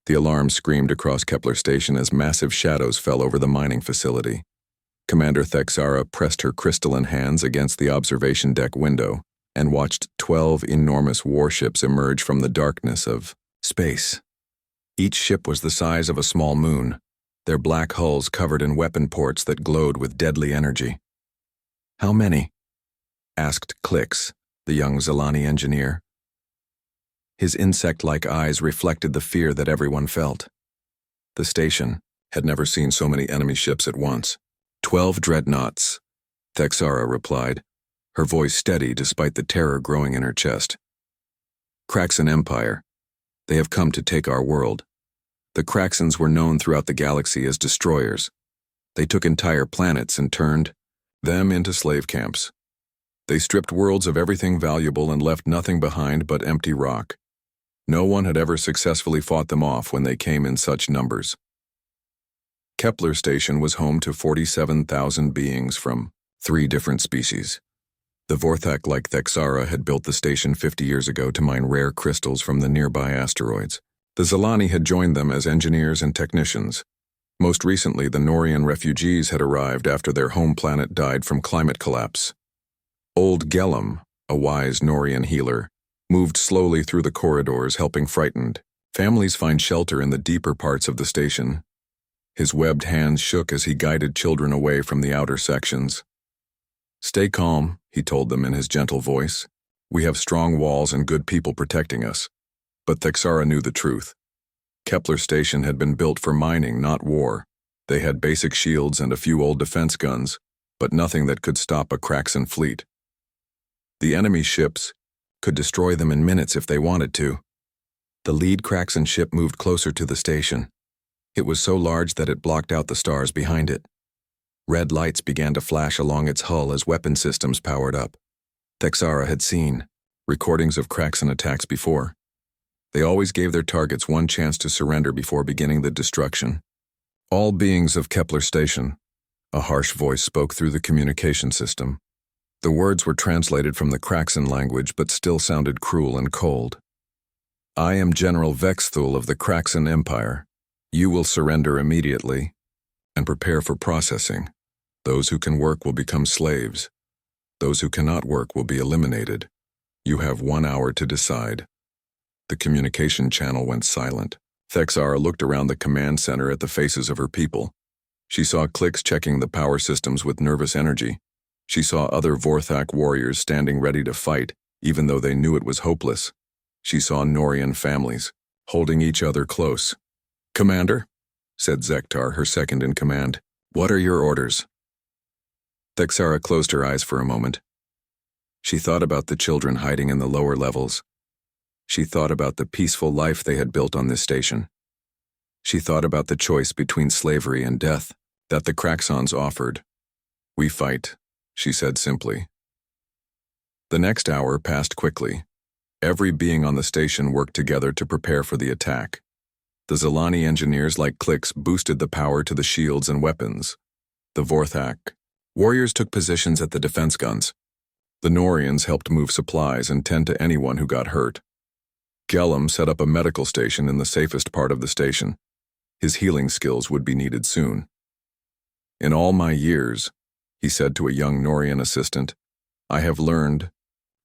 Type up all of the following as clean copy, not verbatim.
The alarm screamed across Kepler Station as massive shadows fell over the mining facility. Commander Thexara pressed her crystalline hands against the observation deck window and watched 12 enormous warships emerge from the darkness of space. Each ship was the size of a small moon, their black hulls covered in weapon ports that glowed with deadly energy. "How many?" asked Klix, the young Zilani engineer. His insect-like eyes reflected the fear that everyone felt. The station had never seen so many enemy ships at once. 12 dreadnoughts, Thexara replied, her voice steady despite the terror growing in her chest. Kraxan Empire. They have come to take our world. The Kraxans were known throughout the galaxy as destroyers. They took entire planets and turned them into slave camps. They stripped worlds of everything valuable and left nothing behind but empty rock. No one had ever successfully fought them off when they came in such numbers. Kepler Station was home to 47,000 beings from 3 different species. The Vorthak like Thexara had built the station 50 years ago to mine rare crystals from the nearby asteroids. The Zilani had joined them as engineers and technicians. Most recently, the Norian refugees had arrived after their home planet died from climate collapse. Old Gellam, a wise Norian healer, moved slowly through the corridors, helping frightened families find shelter in the deeper parts of the station. His webbed hands shook as he guided children away from the outer sections. "Stay calm," he told them in his gentle voice. "We have strong walls and good people protecting us." But Thexara knew the truth. Kepler Station had been built for mining, not war. They had basic shields and a few old defense guns, but nothing that could stop a Kraxan fleet. The enemy ships could destroy them in minutes if they wanted to. The lead Kraxan ship moved closer to the station. It was so large that it blocked out the stars behind it. Red lights began to flash along its hull as weapon systems powered up. Thexara had seen recordings of Kraxan attacks before. They always gave their targets one chance to surrender before beginning the destruction. "All beings of Kepler Station," a harsh voice spoke through the communication system. The words were translated from the Kraxan language but still sounded cruel and cold. "I am General Vexthul of the Kraxan Empire. You will surrender immediately and prepare for processing. Those who can work will become slaves. Those who cannot work will be eliminated. You have 1 hour to decide." The communication channel went silent. Thexara looked around the command center at the faces of her people. She saw Klix checking the power systems with nervous energy. She saw other Vorthak warriors standing ready to fight, even though they knew it was hopeless. She saw Norian families, holding each other close. "Commander," said Zektar, her second in command, "what are your orders?" Thexara closed her eyes for a moment. She thought about the children hiding in the lower levels. She thought about the peaceful life they had built on this station. She thought about the choice between slavery and death that the Kraxans offered. "We fight," she said simply. The next hour passed quickly. Every being on the station worked together to prepare for the attack. The Zilani engineers like Klix boosted the power to the shields and weapons. The Vorthak warriors took positions at the defense guns. The Norians helped move supplies and tend to anyone who got hurt. Gellam set up a medical station in the safest part of the station. His healing skills would be needed soon. "In all my years," he said to a young Norian assistant, "I have learned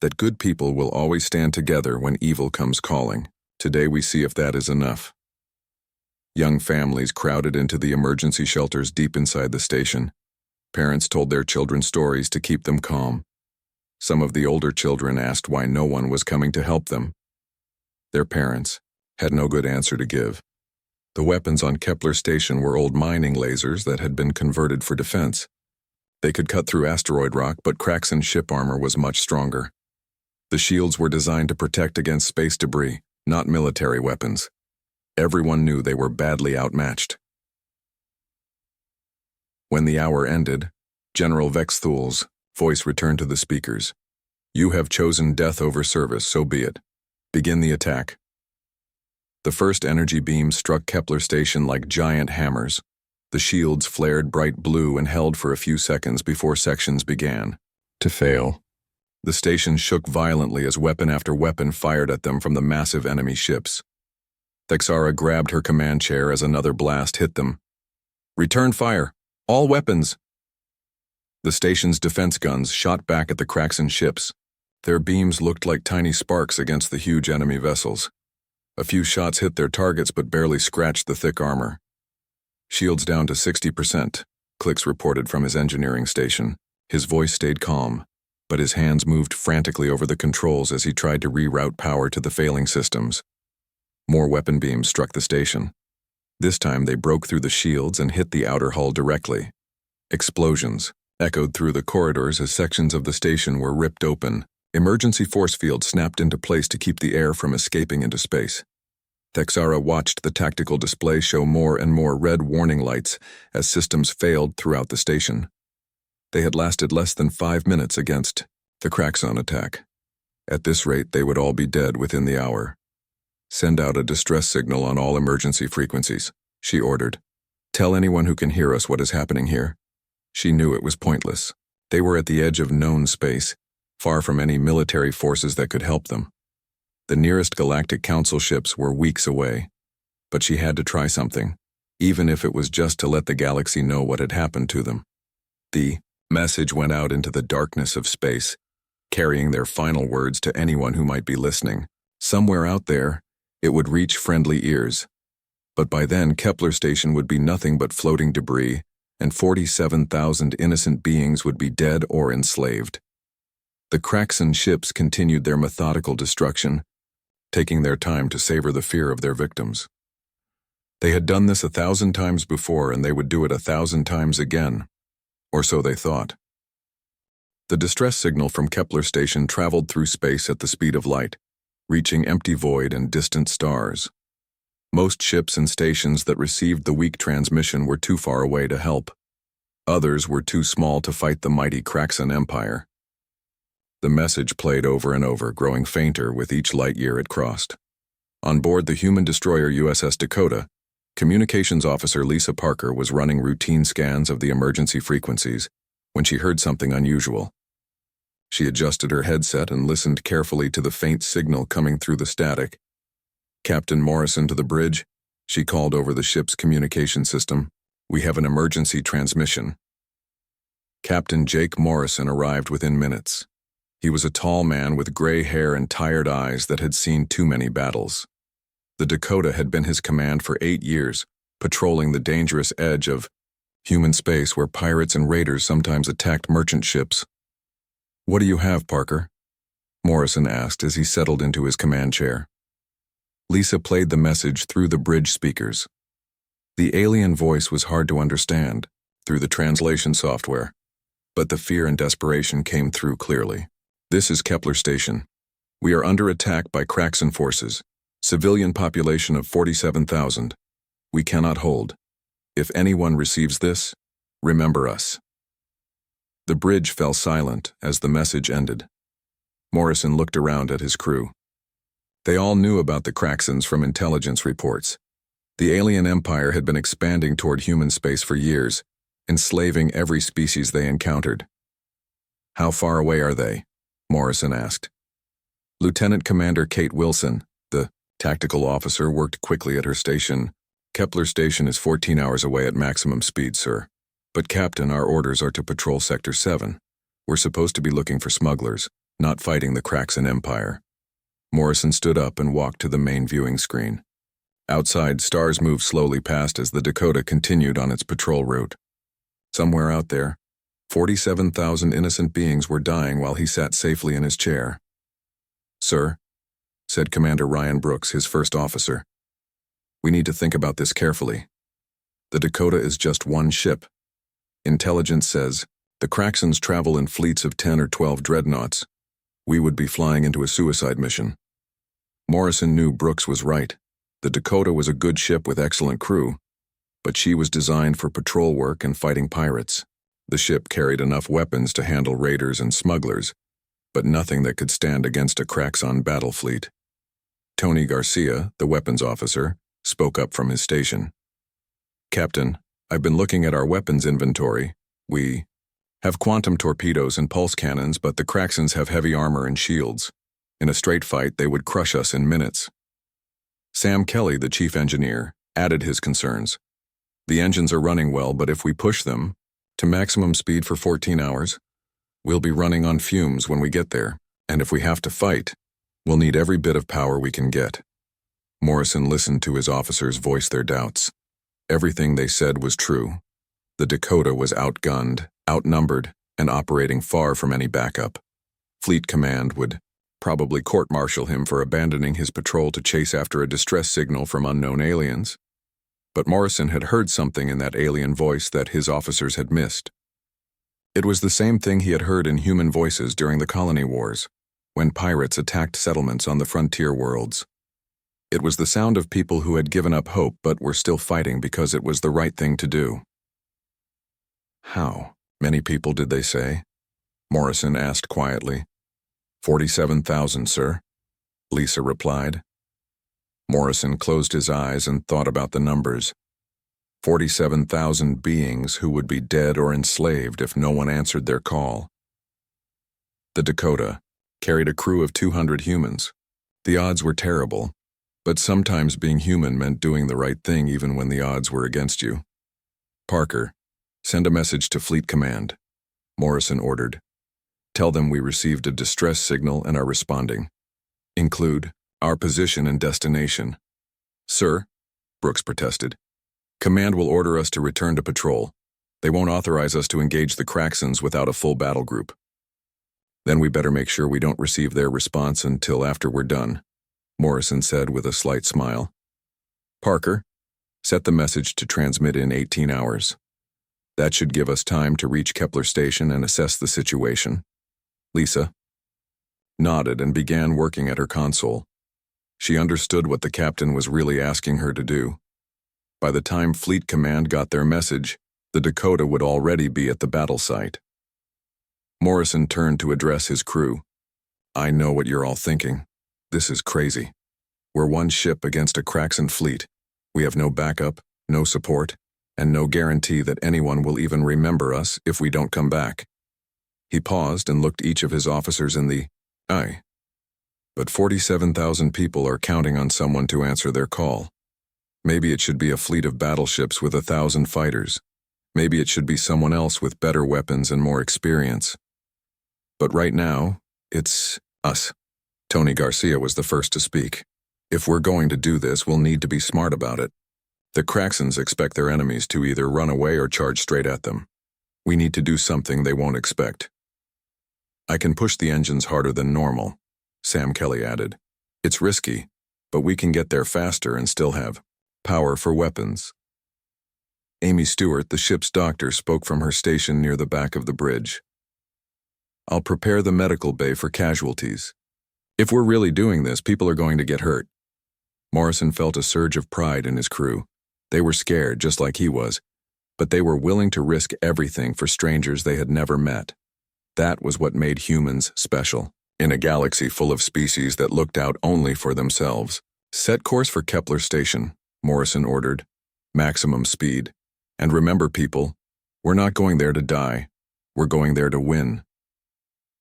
that good people will always stand together when evil comes calling. Today we see if that is enough." Young families crowded into the emergency shelters deep inside the station. Parents told their children stories to keep them calm. Some of the older children asked why no one was coming to help them. Their parents had no good answer to give. The weapons on Kepler Station were old mining lasers that had been converted for defense. They could cut through asteroid rock, but Kraxan ship armor was much stronger. The shields were designed to protect against space debris, not military weapons. Everyone knew they were badly outmatched. When the hour ended, General Vexthul's voice returned to the speakers. "You have chosen death over service, so be it. Begin the attack." The first energy beams struck Kepler Station like giant hammers. The shields flared bright blue and held for a few seconds before sections began to fail. The station shook violently as weapon after weapon fired at them from the massive enemy ships. Thexara grabbed her command chair as another blast hit them. "Return fire! All weapons!" The station's defense guns shot back at the Kraxan ships. Their beams looked like tiny sparks against the huge enemy vessels. A few shots hit their targets but barely scratched the thick armor. "Shields down to 60%, Clix reported from his engineering station. His voice stayed calm, but his hands moved frantically over the controls as he tried to reroute power to the failing systems. More weapon beams struck the station. This time they broke through the shields and hit the outer hull directly. Explosions echoed through the corridors as sections of the station were ripped open. Emergency force fields snapped into place to keep the air from escaping into space. Thexara watched the tactical display show more and more red warning lights as systems failed throughout the station. They had lasted less than 5 minutes against the Kraxan attack. At this rate, they would all be dead within the hour. "Send out a distress signal on all emergency frequencies," she ordered. "Tell anyone who can hear us what is happening here." She knew it was pointless. They were at the edge of known space, far from any military forces that could help them. The nearest Galactic Council ships were weeks away. But she had to try something, even if it was just to let the galaxy know what had happened to them. The message went out into the darkness of space, carrying their final words to anyone who might be listening. Somewhere out there, it would reach friendly ears. But by then, Kepler Station would be nothing but floating debris, and 47,000 innocent beings would be dead or enslaved. The Kraxan ships continued their methodical destruction, taking their time to savor the fear of their victims. They had done this 1,000 times before, and they would do it 1,000 times again. Or so they thought. The distress signal from Kepler Station traveled through space at the speed of light, reaching empty void and distant stars. Most ships and stations that received the weak transmission were too far away to help. Others were too small to fight the mighty Kraxan Empire. The message played over and over, growing fainter with each light year it crossed. On board the human destroyer USS Dakota, Communications Officer Lisa Parker was running routine scans of the emergency frequencies when she heard something unusual. She adjusted her headset and listened carefully to the faint signal coming through the static. "Captain Morrison to the bridge," she called over the ship's communication system. "We have an emergency transmission." Captain Jake Morrison arrived within minutes. He was a tall man with gray hair and tired eyes that had seen too many battles. The Dakota had been his command for 8 years, patrolling the dangerous edge of human space where pirates and raiders sometimes attacked merchant ships. "What do you have, Parker?" Morrison asked as he settled into his command chair. Lisa played the message through the bridge speakers. The alien voice was hard to understand through the translation software, but the fear and desperation came through clearly. "This is Kepler Station. We are under attack by Kraxan forces. Civilian population of 47,000. We cannot hold. If anyone receives this, remember us." The bridge fell silent as the message ended. Morrison looked around at his crew. They all knew about the Kraxans from intelligence reports. The alien empire had been expanding toward human space for years, enslaving every species they encountered. "How far away are they?" Morrison asked. Lieutenant Commander Kate Wilson, the tactical officer, worked quickly at her station. "Kepler Station is 14 hours away at maximum speed, sir. But Captain, our orders are to patrol Sector 7. We're supposed to be looking for smugglers, not fighting the Kraxan Empire." Morrison stood up and walked to the main viewing screen. Outside, stars moved slowly past as the Dakota continued on its patrol route. Somewhere out there, 47,000 innocent beings were dying while he sat safely in his chair. "Sir," said Commander Ryan Brooks, his first officer, "we need to think about this carefully. The Dakota is just one ship. Intelligence says the Kraxans travel in fleets of 10 or 12 dreadnoughts. We would be flying into a suicide mission." Morrison knew Brooks was right. The Dakota was a good ship with excellent crew, but she was designed for patrol work and fighting pirates. The ship carried enough weapons to handle raiders and smugglers, but nothing that could stand against a Kraxan battle fleet. Tony Garcia, the weapons officer, spoke up from his station. "Captain, I've been looking at our weapons inventory. We have quantum torpedoes and pulse cannons, but the Kraxans have heavy armor and shields. In a straight fight, they would crush us in minutes." Sam Kelly, the chief engineer, added his concerns. The engines are running well, but if we push them to maximum speed for 14 hours, we'll be running on fumes when we get there, and if we have to fight, we'll need every bit of power we can get. Morrison listened to his officers voice their doubts. Everything they said was true. The Dakota was outgunned, outnumbered, and operating far from any backup. Fleet Command would probably court-martial him for abandoning his patrol to chase after a distress signal from unknown aliens. But Morrison had heard something in that alien voice that his officers had missed. It was the same thing he had heard in human voices during the colony wars, when pirates attacked settlements on the frontier worlds. It was the sound of people who had given up hope but were still fighting because it was the right thing to do. How many people did they say? Morrison asked quietly. 47,000, sir, Lisa replied. Morrison closed his eyes and thought about the numbers. 47,000 beings who would be dead or enslaved if no one answered their call. The Dakota carried a crew of 200 humans. The odds were terrible, but sometimes being human meant doing the right thing even when the odds were against you. Parker, send a message to Fleet Command, Morrison ordered. Tell them we received a distress signal and are responding. Include our position and destination. Sir, Brooks protested. Command will order us to return to patrol. They won't authorize us to engage the Craxons without a full battle group. Then we better make sure we don't receive their response until after we're done, Morrison said with a slight smile. Parker, set the message to transmit in 18 hours. That should give us time to reach Kepler Station and assess the situation. Lisa nodded and began working at her console. She understood what the captain was really asking her to do. By the time Fleet Command got their message, the Dakota would already be at the battle site. Morrison turned to address his crew. I know what you're all thinking. This is crazy. We're one ship against a Craxon fleet. We have no backup, no support, and no guarantee that anyone will even remember us if we don't come back. He paused and looked each of his officers in the eye. But 47,000 people are counting on someone to answer their call. Maybe it should be a fleet of battleships with 1,000 fighters. Maybe it should be someone else with better weapons and more experience. But right now, it's us. Tony Garcia was the first to speak. If we're going to do this, we'll need to be smart about it. The Craxons expect their enemies to either run away or charge straight at them. We need to do something they won't expect. I can push the engines harder than normal, Sam Kelly added. It's risky, but we can get there faster and still have power for weapons. Amy Stewart, the ship's doctor, spoke from her station near the back of the bridge. I'll prepare the medical bay for casualties. If we're really doing this, people are going to get hurt. Morrison felt a surge of pride in his crew. They were scared, just like he was, but they were willing to risk everything for strangers they had never met. That was what made humans special. In a galaxy full of species that looked out only for themselves. Set course for Kepler Station, Morrison ordered. Maximum speed. And remember, people, we're not going there to die. We're going there to win.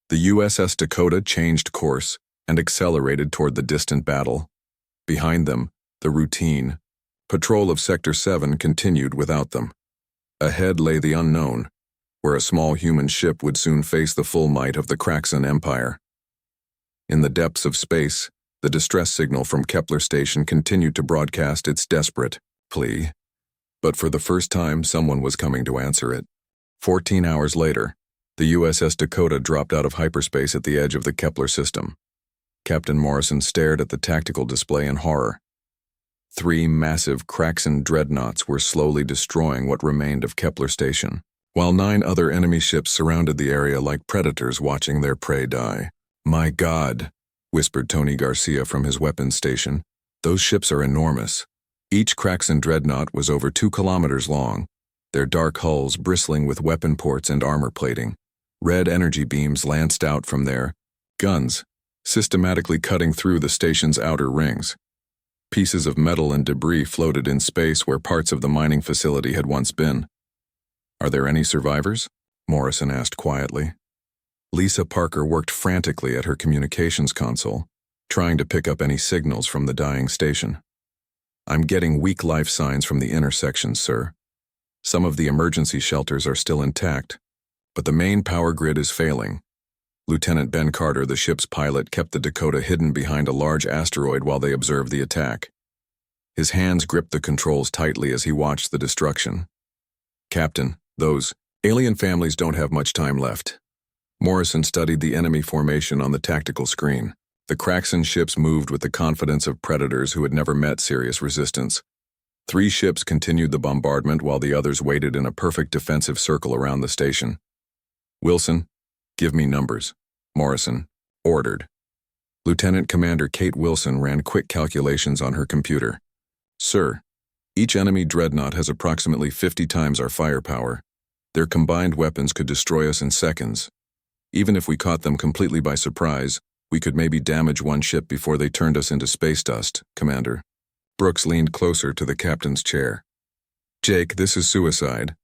The USS Dakota changed course and accelerated toward the distant battle. Behind them, the routine patrol of Sector 7 continued without them. Ahead lay the unknown, where a small human ship would soon face the full might of the Craxon Empire. In the depths of space, the distress signal from Kepler Station continued to broadcast its desperate plea. But for the first time, someone was coming to answer it. 14 hours later, the USS Dakota dropped out of hyperspace at the edge of the Kepler system. Captain Morrison stared at the tactical display in horror. 3 massive Craxon dreadnoughts were slowly destroying what remained of Kepler Station, while 9 other enemy ships surrounded the area like predators watching their prey die. My God, whispered Tony Garcia from his weapons station. Those ships are enormous. Each Craxon dreadnought was over 2 kilometers long, their dark hulls bristling with weapon ports and armor plating. Red energy beams lanced out from their guns, systematically cutting through the station's outer rings. Pieces of metal and debris floated in space where parts of the mining facility had once been. Are there any survivors? Morrison asked quietly. Lisa Parker worked frantically at her communications console, trying to pick up any signals from the dying station. I'm getting weak life signs from the intersections, sir. Some of the emergency shelters are still intact, but the main power grid is failing. Lieutenant Ben Carter, the ship's pilot, kept the Dakota hidden behind a large asteroid while they observed the attack. His hands gripped the controls tightly as he watched the destruction. Captain, those alien families don't have much time left. Morrison studied the enemy formation on the tactical screen. The Kraxan ships moved with the confidence of predators who had never met serious resistance. 3 ships continued the bombardment while the others waited in a perfect defensive circle around the station. Wilson, give me numbers, Morrison ordered. Lieutenant Commander Kate Wilson ran quick calculations on her computer. Sir, each enemy dreadnought has approximately 50 times our firepower. Their combined weapons could destroy us in seconds. Even if we caught them completely by surprise, we could maybe damage one ship before they turned us into space dust, Commander. Brooks leaned closer to the captain's chair. Jake, this is suicide.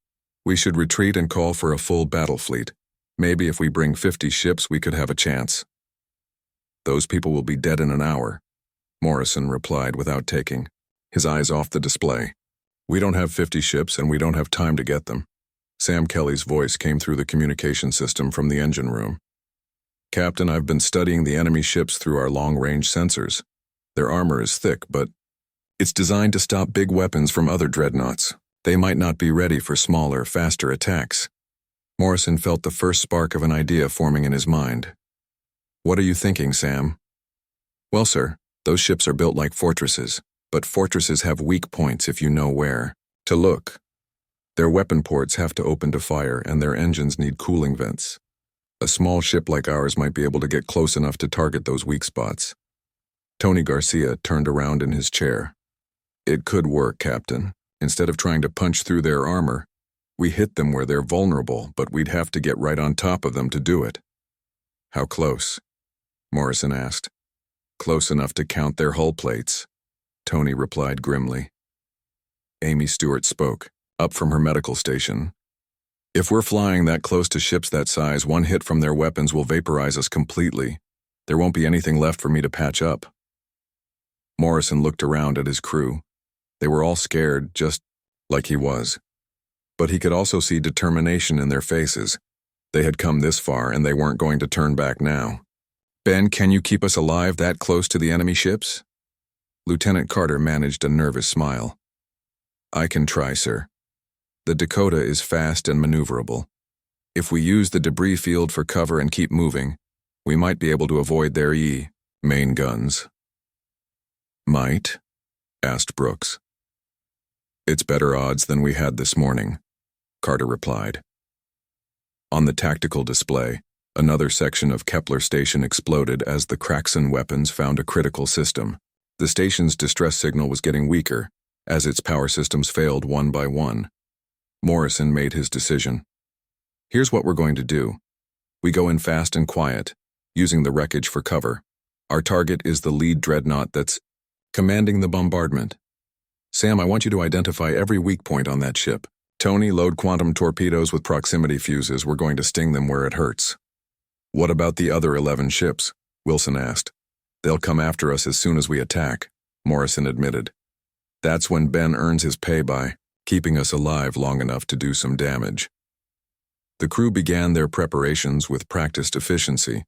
We should retreat and call for a full battle fleet. Maybe if we bring 50 ships, we could have a chance. Those people will be dead in an hour, Morrison replied without taking his eyes off the display. We don't have 50 ships and we don't have time to get them. Sam Kelly's voice came through the communication system from the engine room. Captain, I've been studying the enemy ships through our long-range sensors. Their armor is thick, but it's designed to stop big weapons from other dreadnoughts. They might not be ready for smaller, faster attacks. Morrison felt the first spark of an idea forming in his mind. What are you thinking, Sam? Well, sir, those ships are built like fortresses, but fortresses have weak points if you know where to look. Their weapon ports have to open to fire and their engines need cooling vents. A small ship like ours might be able to get close enough to target those weak spots. Tony Garcia turned around in his chair. It could work, Captain. Instead of trying to punch through their armor, we hit them where they're vulnerable, but we'd have to get right on top of them to do it. How close? Morrison asked. Close enough to count their hull plates, Tony replied grimly. Amy Stewart spoke, up from her medical station. If we're flying that close to ships that size, one hit from their weapons will vaporize us completely. There won't be anything left for me to patch up. Morrison looked around at his crew. They were all scared, just like he was. But he could also see determination in their faces. They had come this far and they weren't going to turn back now. Ben, can you keep us alive that close to the enemy ships? Lieutenant Carter managed a nervous smile. I can try, sir. The Dakota is fast and maneuverable. If we use the debris field for cover and keep moving, we might be able to avoid their main guns. Might? Asked Brooks. It's better odds than we had this morning, Carter replied. On the tactical display, another section of Kepler Station exploded as the Kraxan weapons found a critical system. The station's distress signal was getting weaker, as its power systems failed one by one. Morrison made his decision. Here's what we're going to do. We go in fast and quiet, using the wreckage for cover. Our target is the lead dreadnought that's commanding the bombardment. Sam, I want you to identify every weak point on that ship. Tony, load quantum torpedoes with proximity fuses. We're going to sting them where it hurts. What about the other 11 ships? Wilson asked. They'll come after us as soon as we attack, Morrison admitted. That's when Ben earns his pay by keeping us alive long enough to do some damage. The crew began their preparations with practiced efficiency.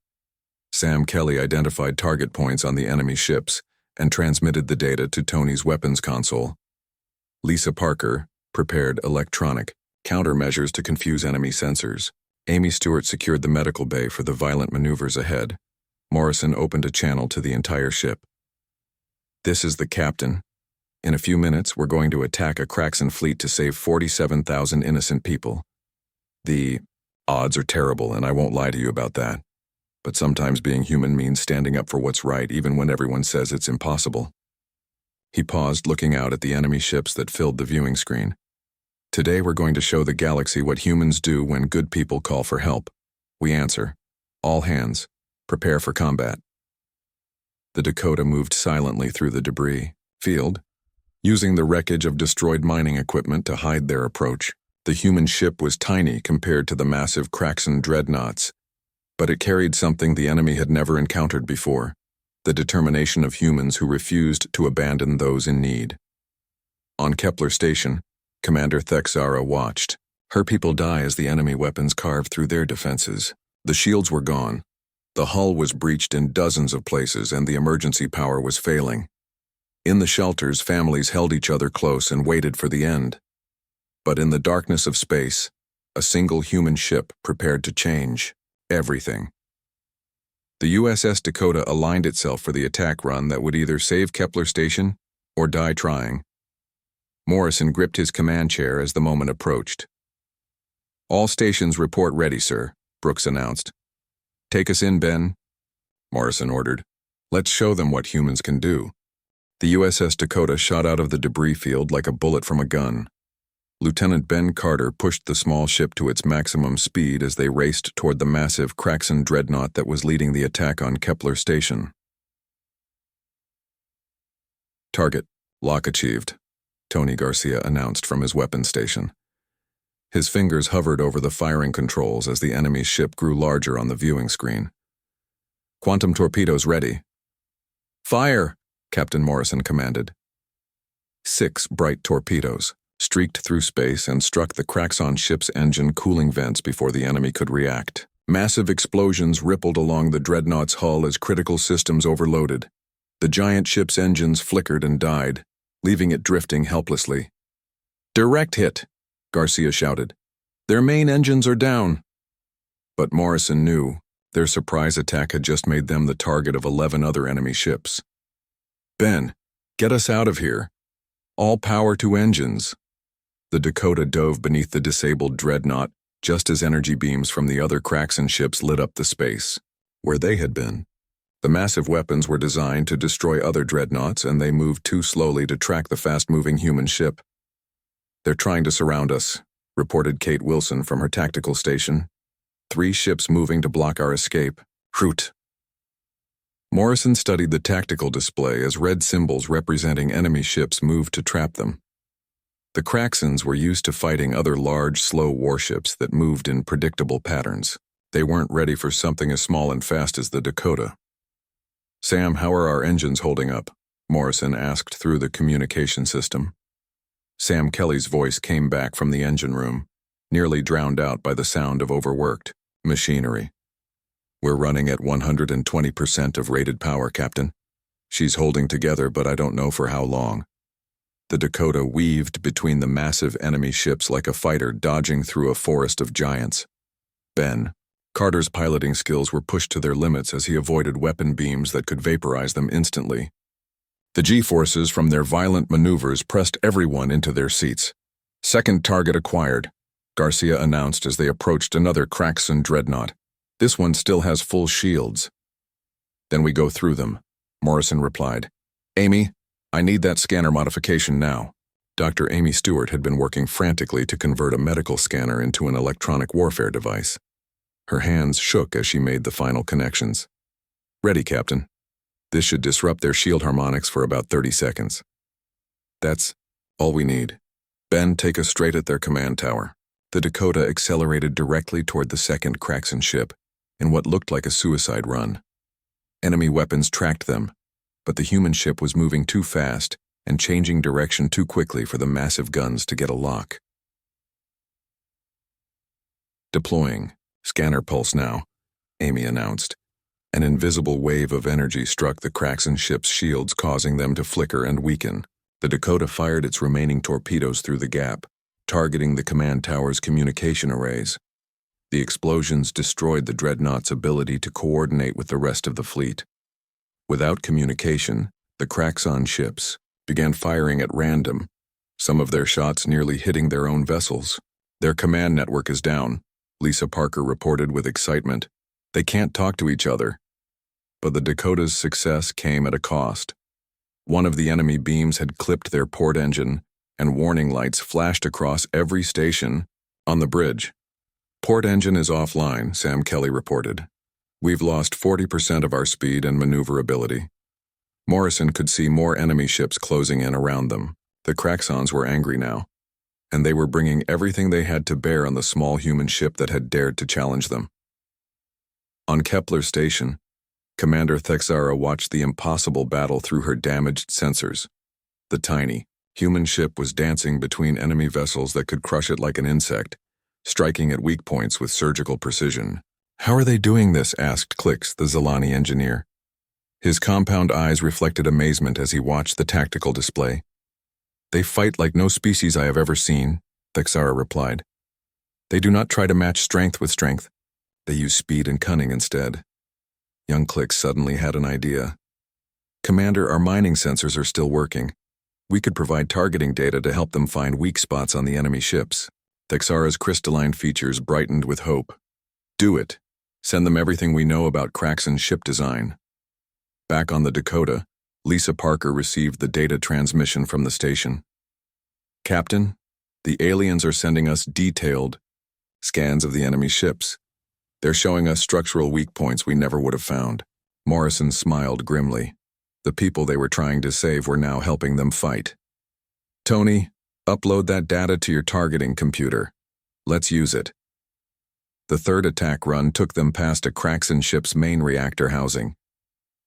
Sam Kelly identified target points on the enemy ships and transmitted the data to Tony's weapons console. Lisa Parker prepared electronic countermeasures to confuse enemy sensors. Amy Stewart secured the medical bay for the violent maneuvers ahead. Morrison opened a channel to the entire ship. This is the captain. In a few minutes, we're going to attack a Kraxan fleet to save 47,000 innocent people. The odds are terrible, and I won't lie to you about that. But sometimes being human means standing up for what's right, even when everyone says it's impossible. He paused, looking out at the enemy ships that filled the viewing screen. Today we're going to show the galaxy what humans do when good people call for help. We answer. All hands, prepare for combat. The Dakota moved silently through the debris field, using the wreckage of destroyed mining equipment to hide their approach. The human ship was tiny compared to the massive Kraxan dreadnoughts, but it carried something the enemy had never encountered before, the determination of humans who refused to abandon those in need. On Kepler Station, Commander Thexara watched. Her people die as the enemy weapons carved through their defenses. The shields were gone. The hull was breached in dozens of places and the emergency power was failing. In the shelters, families held each other close and waited for the end. But in the darkness of space, a single human ship prepared to change everything. The USS Dakota aligned itself for the attack run that would either save Kepler Station or die trying. Morrison gripped his command chair as the moment approached. "All stations report ready, sir," Brooks announced. "Take us in, Ben," Morrison ordered. "Let's show them what humans can do." The USS Dakota shot out of the debris field like a bullet from a gun. Lieutenant Ben Carter pushed the small ship to its maximum speed as they raced toward the massive Kraxon dreadnought that was leading the attack on Kepler Station. "Target lock achieved," Tony Garcia announced from his weapons station. His fingers hovered over the firing controls as the enemy's ship grew larger on the viewing screen. "Quantum torpedoes ready." "Fire!" Captain Morrison commanded. 6 bright torpedoes streaked through space and struck the Kraxon ship's engine cooling vents before the enemy could react. Massive explosions rippled along the dreadnought's hull as critical systems overloaded. The giant ship's engines flickered and died, leaving it drifting helplessly. "Direct hit!" Garcia shouted. "Their main engines are down." But Morrison knew their surprise attack had just made them the target of 11 other enemy ships. "Ben, get us out of here. All power to engines." The Dakota dove beneath the disabled dreadnought just as energy beams from the other Kraxon ships lit up the space where they had been. The massive weapons were designed to destroy other dreadnoughts, and they moved too slowly to track the fast-moving human ship. "They're trying to surround us," reported Kate Wilson from her tactical station. 3 ships moving to block our escape. Root. Morrison studied the tactical display as red symbols representing enemy ships moved to trap them. The Kraxons were used to fighting other large, slow warships that moved in predictable patterns. They weren't ready for something as small and fast as the Dakota. "Sam, how are our engines holding up?" Morrison asked through the communication system. Sam Kelly's voice came back from the engine room, nearly drowned out by the sound of overworked machinery. "We're running at 120% of rated power, Captain. She's holding together, but I don't know for how long." The Dakota weaved between the massive enemy ships like a fighter dodging through a forest of giants. Ben Carter's piloting skills were pushed to their limits as he avoided weapon beams that could vaporize them instantly. The G-forces from their violent maneuvers pressed everyone into their seats. "Second target acquired," Garcia announced as they approached another Kraxon dreadnought. "This one still has full shields." "Then we go through them," Morrison replied. "Amy, I need that scanner modification now." Dr. Amy Stewart had been working frantically to convert a medical scanner into an electronic warfare device. Her hands shook as she made the final connections. "Ready, Captain. This should disrupt their shield harmonics for about 30 seconds. That's all we need. Ben, take us straight at their command tower." The Dakota accelerated directly toward the second Kraxon ship in what looked like a suicide run. Enemy weapons tracked them, but the human ship was moving too fast and changing direction too quickly for the massive guns to get a lock. "Deploying. Scanner pulse now," Amy announced. An invisible wave of energy struck the Kraxon ship's shields, causing them to flicker and weaken. The Dakota fired its remaining torpedoes through the gap, targeting the command tower's communication arrays. The explosions destroyed the dreadnought's ability to coordinate with the rest of the fleet. Without communication, the Kraxon ships began firing at random, some of their shots nearly hitting their own vessels. "Their command network is down," Lisa Parker reported with excitement. "They can't talk to each other." But the Dakota's success came at a cost. One of the enemy beams had clipped their port engine, and warning lights flashed across every station on the bridge. "Port engine is offline," Sam Kelly reported. "We've lost 40% of our speed and maneuverability." Morrison could see more enemy ships closing in around them. The Kraxons were angry now, and they were bringing everything they had to bear on the small human ship that had dared to challenge them. On Kepler Station, Commander Thexara watched the impossible battle through her damaged sensors. The tiny, Human ship was dancing between enemy vessels that could crush it like an insect, striking at weak points with surgical precision. "How are they doing this?" asked Klix, the Zilani engineer. His compound eyes reflected amazement as he watched the tactical display. "They fight like no species I have ever seen," Thexara replied. "They do not try to match strength with strength. They use speed and cunning instead." Young Klix suddenly had an idea. "Commander, our mining sensors are still working. We could provide targeting data to help them find weak spots on the enemy ships." Thexara's crystalline features brightened with hope. "Do it. Send them everything we know about Kraxen's ship design." Back on the Dakota, Lisa Parker received the data transmission from the station. "Captain, the aliens are sending us detailed scans of the enemy ships. They're showing us structural weak points we never would have found." Morrison smiled grimly. The people they were trying to save were now helping them fight. "Tony, upload that data to your targeting computer. Let's use it." The third attack run took them past a Kraxen ship's main reactor housing.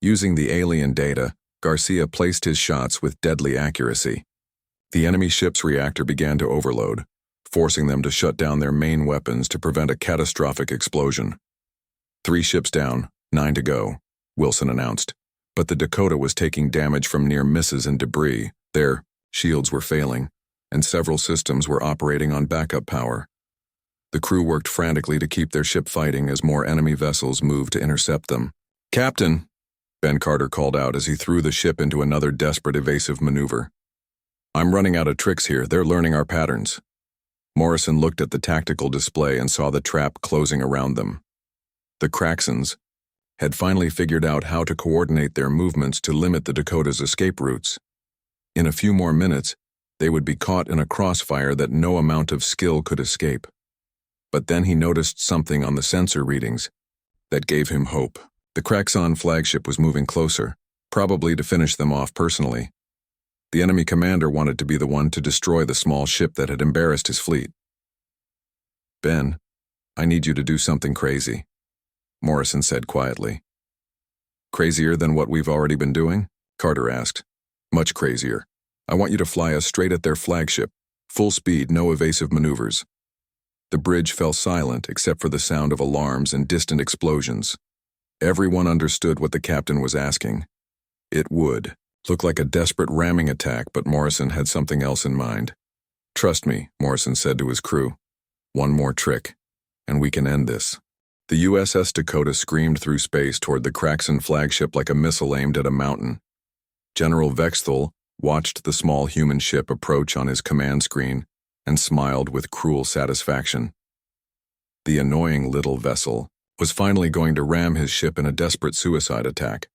Using the alien data, Garcia placed his shots with deadly accuracy. The enemy ship's reactor began to overload, forcing them to shut down their main weapons to prevent a catastrophic explosion. 3 ships down, 9 to go, Wilson announced. But the Dakota was taking damage from near misses and debris. Their shields were failing, and several systems were operating on backup power. The crew worked frantically to keep their ship fighting as more enemy vessels moved to intercept them. "Captain," Ben Carter called out as he threw the ship into another desperate evasive maneuver. "I'm running out of tricks here. They're learning our patterns." Morrison looked at the tactical display and saw the trap closing around them. The Kraxens had finally figured out how to coordinate their movements to limit the Dakota's escape routes. In a few more minutes, they would be caught in a crossfire that no amount of skill could escape. But then he noticed something on the sensor readings that gave him hope. The Kraxon flagship was moving closer, probably to finish them off personally. The enemy commander wanted to be the one to destroy the small ship that had embarrassed his fleet. "Ben, I need you to do something crazy," Morrison said quietly. "Crazier than what we've already been doing?" Carter asked. "Much crazier. I want you to fly us straight at their flagship, full speed, no evasive maneuvers." The bridge fell silent except for the sound of alarms and distant explosions. Everyone understood what the captain was asking. It would look like a desperate ramming attack, but Morrison had something else in mind. "Trust me," Morrison said to his crew. "One more trick, and we can end this." The USS Dakota screamed through space toward the Kraxen flagship like a missile aimed at a mountain. General Vexthal watched the small human ship approach on his command screen and smiled with cruel satisfaction. The annoying little vessel was finally going to ram his ship in a desperate suicide attack.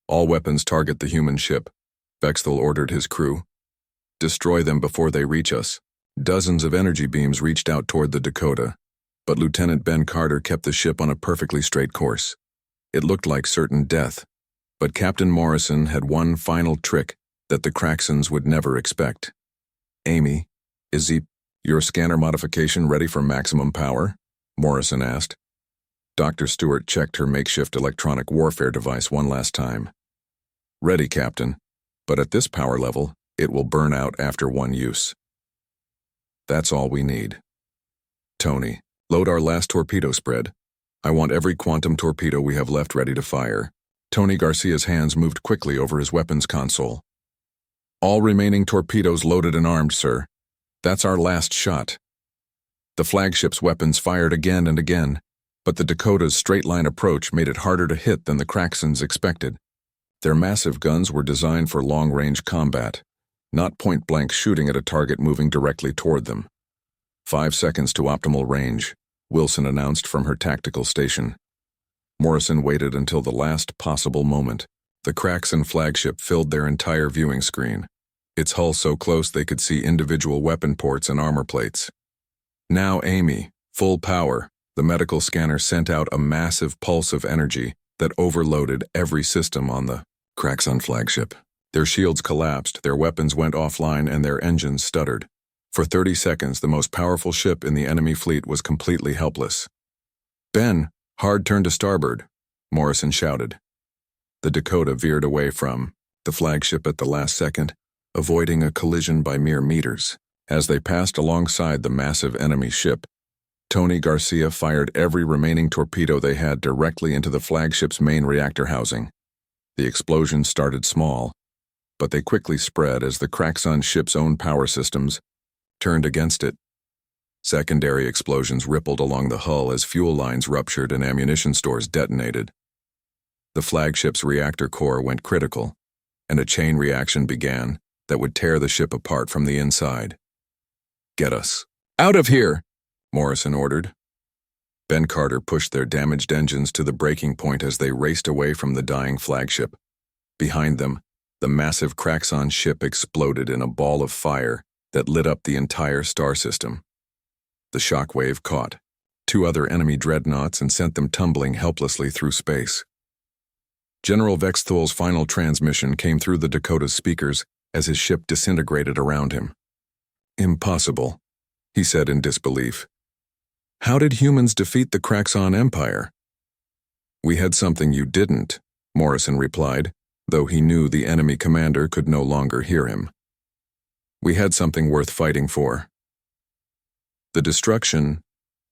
"All weapons target the human ship," Vexthal ordered his crew. "Destroy them before they reach us." Dozens of energy beams reached out toward the Dakota, but Lieutenant Ben Carter kept the ship on a perfectly straight course. It looked like certain death, but Captain Morrison had one final trick that the Kraxens would never expect. "Amy, is your scanner modification ready for maximum power?" Morrison asked. Dr. Stewart checked her makeshift electronic warfare device one last time. "Ready, Captain, but at this power level, it will burn out after one use." "That's all we need. Tony, load our last torpedo spread. I want every quantum torpedo we have left ready to fire." Tony Garcia's hands moved quickly over his weapons console. "All remaining torpedoes loaded and armed, sir. That's our last shot." The flagship's weapons fired again and again, but the Dakota's straight-line approach made it harder to hit than the Kraxens expected. Their massive guns were designed for long-range combat, not point-blank shooting at a target moving directly toward them. 5 seconds to optimal range, Wilson announced from her tactical station. Morrison waited until the last possible moment. The Kraxen flagship filled their entire viewing screen, its hull so close they could see individual weapon ports and armor plates. "Now, Amy, full power." The medical scanner sent out a massive pulse of energy that overloaded every system on the Kraxen flagship. Their shields collapsed, their weapons went offline, and their engines stuttered. For 30 seconds, the most powerful ship in the enemy fleet was completely helpless. "Ben, hard turn to starboard," Morrison shouted. The Dakota veered away from the flagship at the last second, avoiding a collision by mere meters. As they passed alongside the massive enemy ship, Tony Garcia fired every remaining torpedo they had directly into the flagship's main reactor housing. The explosions started small, but they quickly spread as the cracks on ship's own power systems turned against it. Secondary explosions rippled along the hull as fuel lines ruptured and ammunition stores detonated. The flagship's reactor core went critical, and a chain reaction began that would tear the ship apart from the inside. "Get us out of here!" Morrison ordered. Ben Carter pushed their damaged engines to the breaking point as they raced away from the dying flagship. Behind them, the massive Kraxon ship exploded in a ball of fire that lit up the entire star system. The shockwave caught 2 other enemy dreadnoughts and sent them tumbling helplessly through space. General Vexthol's final transmission came through the Dakota's speakers as his ship disintegrated around him. "Impossible," he said in disbelief. "How did humans defeat the Kraxon Empire?" "We had something you didn't," Morrison replied, though he knew the enemy commander could no longer hear him. "We had something worth fighting for." The destruction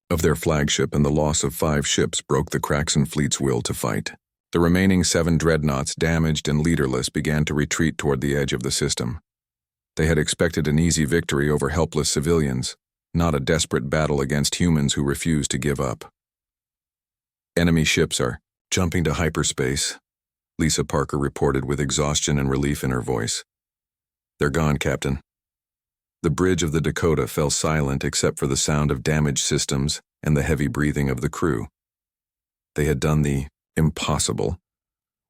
of their flagship and the loss of 5 ships broke the Kraxon fleet's will to fight. The remaining 7 dreadnoughts, damaged and leaderless, began to retreat toward the edge of the system. They had expected an easy victory over helpless civilians, not a desperate battle against humans who refused to give up. "Enemy ships are jumping to hyperspace," Lisa Parker reported with exhaustion and relief in her voice. "They're gone, Captain." The bridge of the Dakota fell silent except for the sound of damaged systems and the heavy breathing of the crew. They had done the impossible.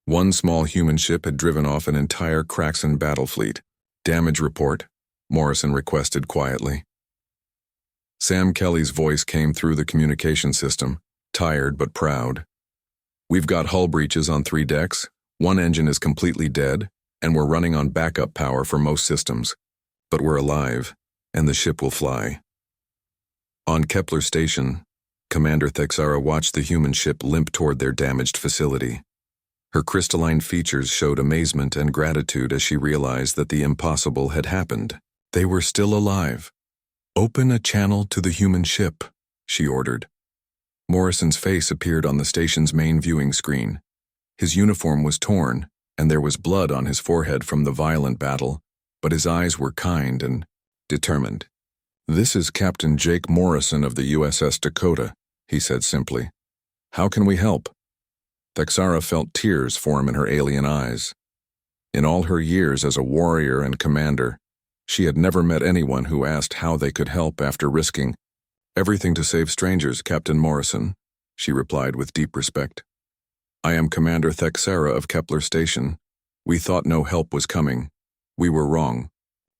1 small human ship had driven off an entire Kraxon battle fleet. "Damage report," Morrison requested quietly. Sam Kelly's voice came through the communication system, tired but proud. "We've got hull breaches on 3 decks, 1 engine is completely dead, and we're running on backup power for most systems. But we're alive, and the ship will fly." On Kepler Station, Commander Thexara watched the human ship limp toward their damaged facility. Her crystalline features showed amazement and gratitude as she realized that the impossible had happened. They were still alive. "Open a channel to the human ship," she ordered. Morrison's face appeared on the station's main viewing screen. His uniform was torn, and there was blood on his forehead from the violent battle, but his eyes were kind and determined. "This is Captain Jake Morrison of the USS Dakota," he said simply. "How can we help?" Thexara felt tears form in her alien eyes. In all her years as a warrior and commander, she had never met anyone who asked how they could help after risking everything to save strangers, Captain Morrison, she replied with deep respect. "I am Commander Thexara of Kepler Station. We thought no help was coming. We were wrong.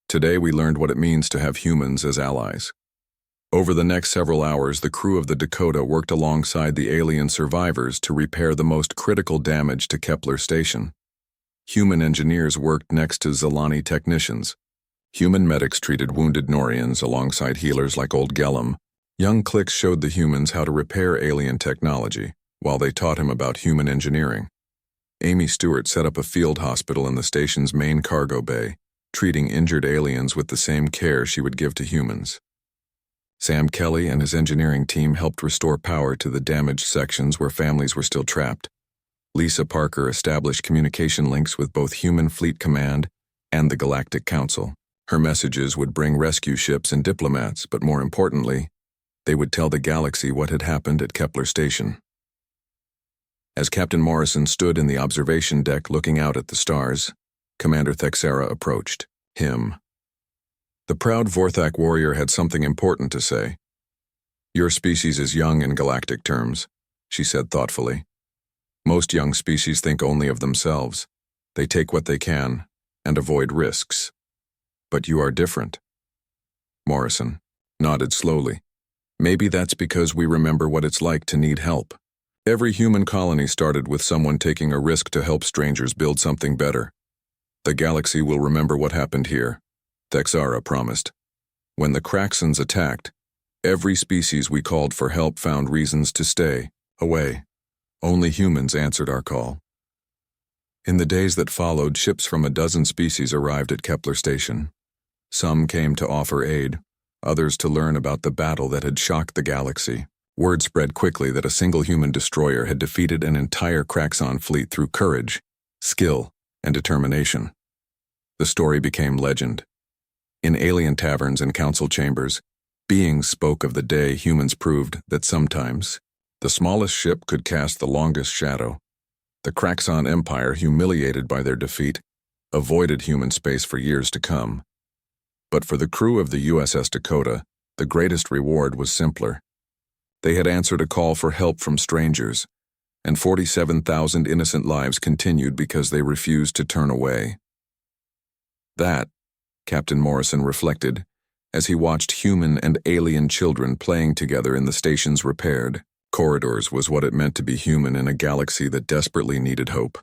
Today we learned what it means to have humans as allies." Over the next several hours, the crew of the Dakota worked alongside the alien survivors to repair the most critical damage to Kepler Station. Human engineers worked next to Zilani technicians. Human medics treated wounded Norians alongside healers like Old Gellum. Young Clix showed the humans how to repair alien technology, while they taught him about human engineering. Amy Stewart set up a field hospital in the station's main cargo bay, treating injured aliens with the same care she would give to humans. Sam Kelly and his engineering team helped restore power to the damaged sections where families were still trapped. Lisa Parker established communication links with both Human Fleet Command and the Galactic Council. Her messages would bring rescue ships and diplomats, but more importantly, they would tell the galaxy what had happened at Kepler Station. As Captain Morrison stood in the observation deck looking out at the stars, Commander Thexara approached him. The proud Vorthak warrior had something important to say. "Your species is young in galactic terms," she said thoughtfully. "Most young species think only of themselves. They take what they can and avoid risks. But you are different." Morrison nodded slowly. "Maybe that's because we remember what it's like to need help. Every human colony started with someone taking a risk to help strangers build something better. The galaxy will remember what happened here," Thexara promised. "When the Kraxons attacked, every species we called for help found reasons to stay away. Only humans answered our call. In the days that followed, ships from a dozen species arrived at Kepler Station. Some came to offer aid, others to learn about the battle that had shocked the galaxy. Word spread quickly that a single human destroyer had defeated an entire Kraxon fleet through courage, skill, and determination. The story became legend. In alien taverns and council chambers, beings spoke of the day humans proved that sometimes the smallest ship could cast the longest shadow. The Kraxon Empire, humiliated by their defeat, avoided human space for years to come. But for the crew of the USS Dakota, the greatest reward was simpler. They had answered a call for help from strangers, and 47,000 innocent lives continued because they refused to turn away. That, Captain Morrison reflected, as he watched human and alien children playing together in the station's repaired corridors, was what it meant to be human in a galaxy that desperately needed hope.